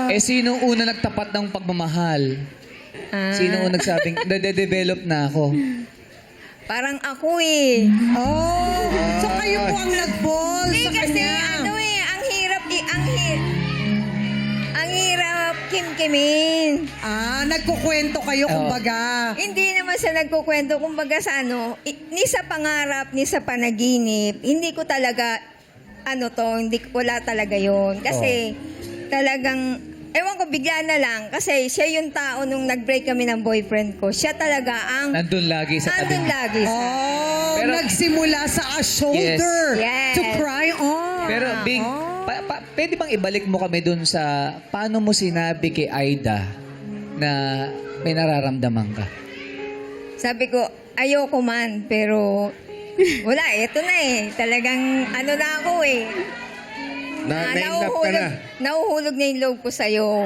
Eh, sino una nagtapat ng pagmamahal? Sino unang nagsabing, nade-develop na ako? Parang ako eh. Oh, so kayo po ang nag-ball Hindi sa kasi kanya. ano eh, ang hirap kim-kimin. Nagkukwento kayo, kumbaga. Hindi naman sa nagkukwento, kumbaga sa ano, ni sa pangarap, ni sa panaginip, hindi ko talaga, wala talaga yon. Kasi talagang, ewan ko, bigla na lang. Kasi siya yung tao nung nag-break kami ng boyfriend ko. Siya talaga ang, Nandun lagi sa andun tabi. lagi sa, Pero- Nagsimula sa a shoulder Yes. to cry on. Pero, Bing, pwede bang ibalik mo kami dun sa paano mo sinabi kay Aida na may nararamdaman ka? sabi ko, ayoko man, pero wala, eto na eh. Talagang na ako eh. Na-in-love ka na. Nahuhulog na yung loob ko sa'yo.